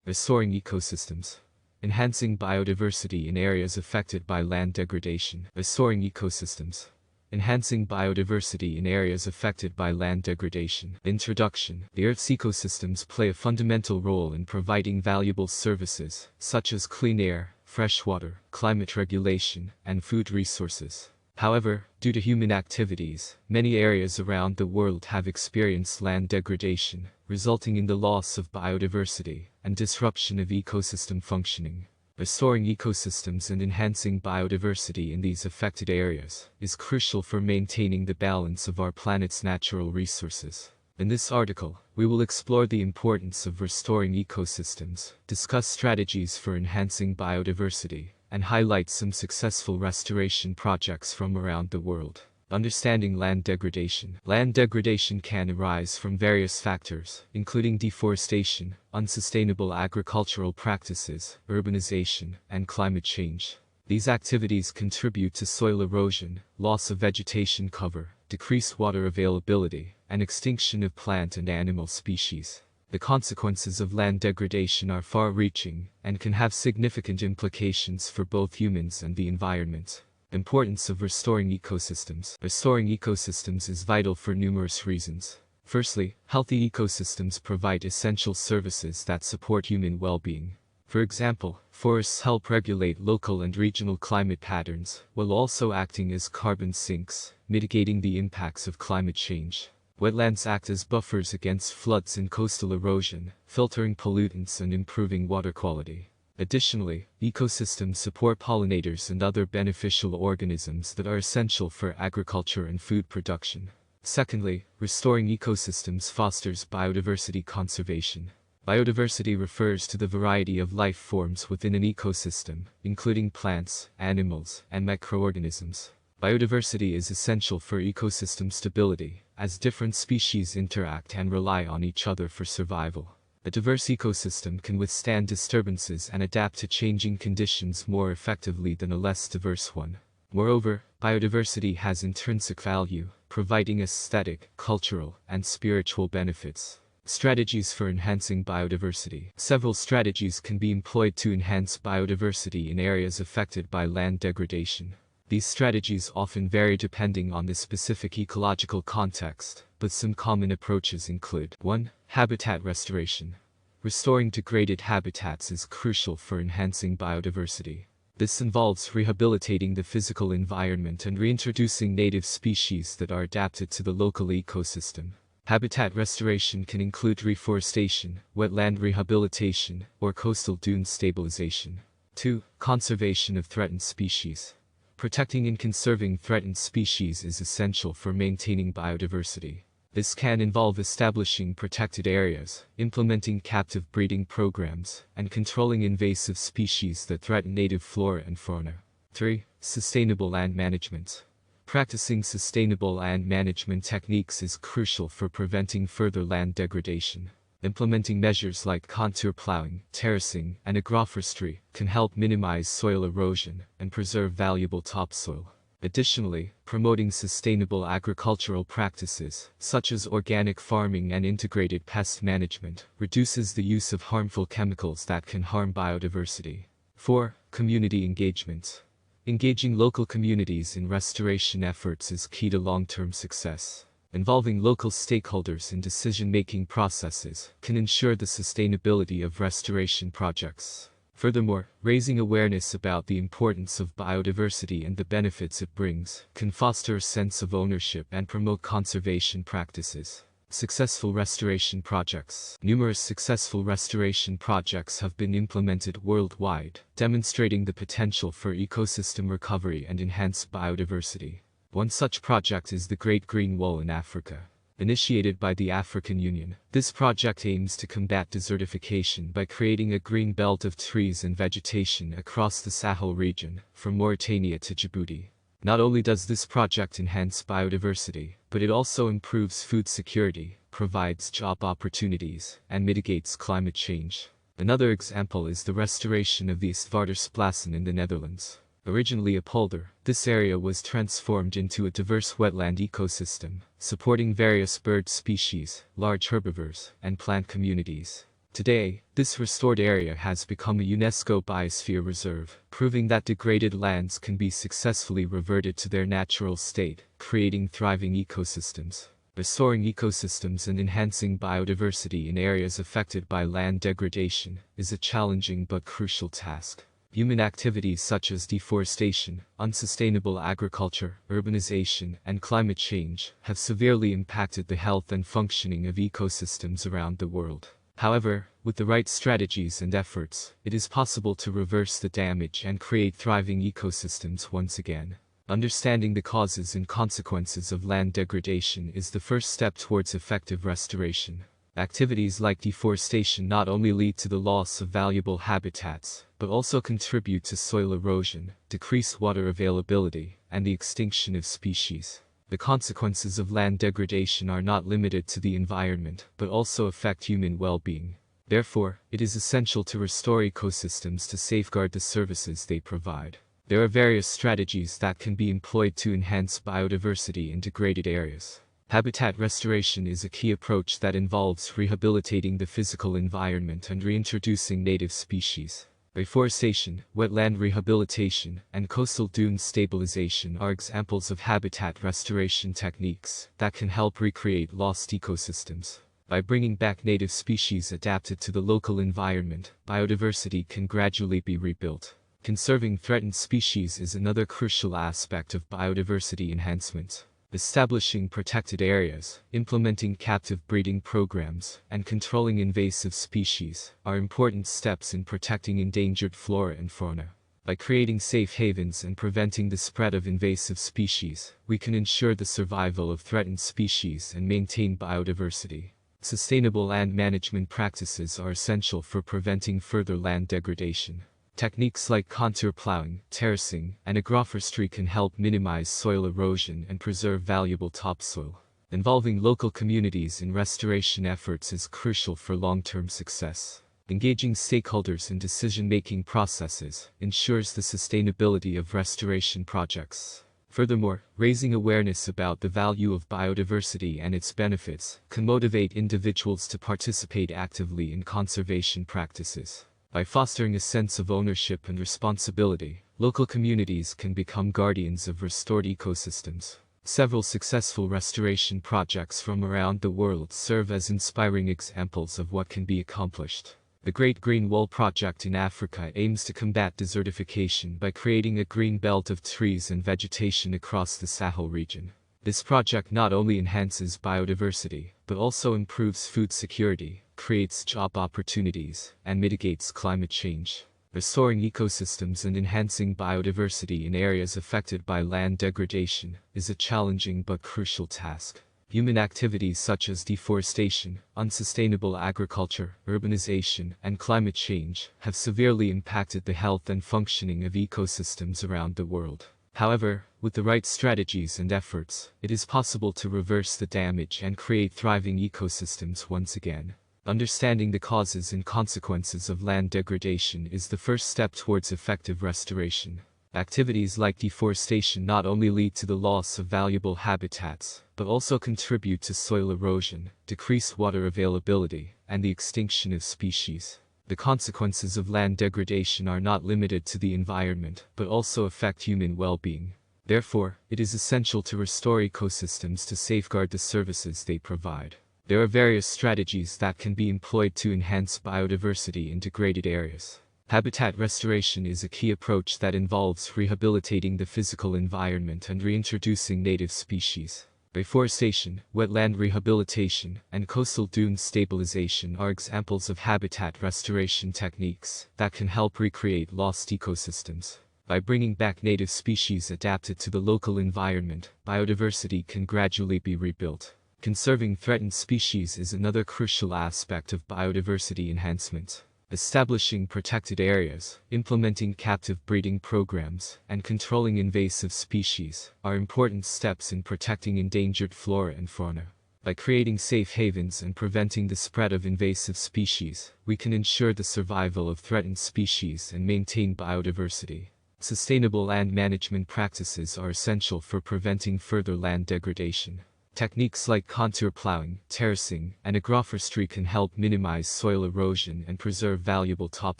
Restoring ecosystems. Enhancing biodiversity in areas affected by land degradation. Restoring ecosystems. Enhancing biodiversity in areas affected by land degradation. Introduction. The Earth's ecosystems play a fundamental role in providing valuable services, such as clean air, fresh water, climate regulation, and food resources. However, due to human activities, many areas around the world have experienced land degradation, resulting in the loss of biodiversity and disruption of ecosystem functioning. Restoring ecosystems and enhancing biodiversity in these affected areas is crucial for maintaining the balance of our planet's natural resources. In this article, we will explore the importance of restoring ecosystems, discuss strategies for enhancing biodiversity, and highlight some successful restoration projects from around the world. Understanding land degradation. Land degradation can arise from various factors, including deforestation, unsustainable agricultural practices, urbanization, and climate change. These activities contribute to soil erosion, loss of vegetation cover, decreased water availability, and extinction of plant and animal species. The consequences of land degradation are far-reaching and can have significant implications for both humans and the environment. Importance of restoring ecosystems. Restoring ecosystems is vital for numerous reasons. Firstly, healthy ecosystems provide essential services that support human well-being. For example, forests help regulate local and regional climate patterns, while also acting as carbon sinks, mitigating the impacts of climate change. Wetlands act as buffers against floods and coastal erosion, filtering pollutants and improving water quality. Additionally, ecosystems support pollinators and other beneficial organisms that are essential for agriculture and food production. Secondly, restoring ecosystems fosters biodiversity conservation. Biodiversity refers to the variety of life forms within an ecosystem, including plants, animals, and microorganisms. Biodiversity is essential for ecosystem stability, as different species interact and rely on each other for survival. A diverse ecosystem can withstand disturbances and adapt to changing conditions more effectively than a less diverse one. Moreover, biodiversity has intrinsic value, providing aesthetic, cultural, and spiritual benefits. Strategies for enhancing biodiversity. Several strategies can be employed to enhance biodiversity in areas affected by land degradation. These strategies often vary depending on the specific ecological context, but some common approaches include 1. Habitat restoration. Restoring degraded habitats is crucial for enhancing biodiversity. This involves rehabilitating the physical environment and reintroducing native species that are adapted to the local ecosystem. Habitat restoration can include reforestation, wetland rehabilitation, or coastal dune stabilization. 2. Conservation of threatened species. Protecting and conserving threatened species is essential for maintaining biodiversity. This can involve establishing protected areas, implementing captive breeding programs, and controlling invasive species that threaten native flora and fauna. 3. Sustainable land management. Practicing sustainable land management techniques is crucial for preventing further land degradation. Implementing measures like contour plowing, terracing, and agroforestry can help minimize soil erosion and preserve valuable topsoil. Additionally, promoting sustainable agricultural practices, such as organic farming and integrated pest management, reduces the use of harmful chemicals that can harm biodiversity. 4. Community engagement. Engaging local communities in restoration efforts is key to long-term success. Involving local stakeholders in decision-making processes can ensure the sustainability of restoration projects. Furthermore, raising awareness about the importance of biodiversity and the benefits it brings can foster a sense of ownership and promote conservation practices. Successful restoration projects. Numerous successful restoration projects have been implemented worldwide, demonstrating the potential for ecosystem recovery and enhanced biodiversity. One such project is the Great Green Wall in Africa. Initiated by the African Union, this project aims to combat desertification by creating a green belt of trees and vegetation across the Sahel region, from Mauritania to Djibouti. Not only does this project enhance biodiversity, but it also improves food security, provides job opportunities, and mitigates climate change. Another example is the restoration of the Eastvaardersplassen in the Netherlands. Originally a polder, this area was transformed into a diverse wetland ecosystem, supporting various bird species, large herbivores, and plant communities. Today, this restored area has become a UNESCO Biosphere Reserve, proving that degraded lands can be successfully reverted to their natural state, creating thriving ecosystems. Restoring ecosystems and enhancing biodiversity in areas affected by land degradation is a challenging but crucial task. Human activities such as deforestation, unsustainable agriculture, urbanization, and climate change have severely impacted the health and functioning of ecosystems around the world. However, with the right strategies and efforts, it is possible to reverse the damage and create thriving ecosystems once again. Understanding the causes and consequences of land degradation is the first step towards effective restoration. Activities like deforestation not only lead to the loss of valuable habitats, but also contribute to soil erosion, decreased water availability, and the extinction of species. The consequences of land degradation are not limited to the environment, but also affect human well-being. Therefore, it is essential to restore ecosystems to safeguard the services they provide. There are various strategies that can be employed to enhance biodiversity in degraded areas. Habitat restoration is a key approach that involves rehabilitating the physical environment and reintroducing native species. Reforestation, wetland rehabilitation, and coastal dune stabilization are examples of habitat restoration techniques that can help recreate lost ecosystems. By bringing back native species adapted to the local environment, biodiversity can gradually be rebuilt. Conserving threatened species is another crucial aspect of biodiversity enhancement. Establishing protected areas, implementing captive breeding programs, and controlling invasive species are important steps in protecting endangered flora and fauna. By creating safe havens and preventing the spread of invasive species, we can ensure the survival of threatened species and maintain biodiversity. Sustainable land management practices are essential for preventing further land degradation. Techniques like contour plowing, terracing, and agroforestry can help minimize soil erosion and preserve valuable topsoil. Involving local communities in restoration efforts is crucial for long-term success. Engaging stakeholders in decision-making processes ensures the sustainability of restoration projects. Furthermore, raising awareness about the value of biodiversity and its benefits can motivate individuals to participate actively in conservation practices. By fostering a sense of ownership and responsibility, local communities can become guardians of restored ecosystems. Several successful restoration projects from around the world serve as inspiring examples of what can be accomplished. The Great Green Wall Project in Africa aims to combat desertification by creating a green belt of trees and vegetation across the Sahel region. This project not only enhances biodiversity, but also improves food security, creates job opportunities, and mitigates climate change. Restoring ecosystems and enhancing biodiversity in areas affected by land degradation is a challenging but crucial task. Human activities such as deforestation, unsustainable agriculture, urbanization, and climate change have severely impacted the health and functioning of ecosystems around the world. However, with the right strategies and efforts, it is possible to reverse the damage and create thriving ecosystems once again. Understanding the causes and consequences of land degradation is the first step towards effective restoration. Activities like deforestation not only lead to the loss of valuable habitats, but also contribute to soil erosion, decreased water availability, and the extinction of species. The consequences of land degradation are not limited to the environment, but also affect human well-being. Therefore, it is essential to restore ecosystems to safeguard the services they provide. There are various strategies that can be employed to enhance biodiversity in degraded areas. Habitat restoration is a key approach that involves rehabilitating the physical environment and reintroducing native species. Reforestation, wetland rehabilitation, and coastal dune stabilization are examples of habitat restoration techniques that can help recreate lost ecosystems. By bringing back native species adapted to the local environment, biodiversity can gradually be rebuilt. Conserving threatened species is another crucial aspect of biodiversity enhancement. Establishing protected areas, implementing captive breeding programs, and controlling invasive species are important steps in protecting endangered flora and fauna. By creating safe havens and preventing the spread of invasive species, we can ensure the survival of threatened species and maintain biodiversity. Sustainable land management practices are essential for preventing further land degradation. Techniques like contour plowing, terracing, and agroforestry can help minimize soil erosion and preserve valuable top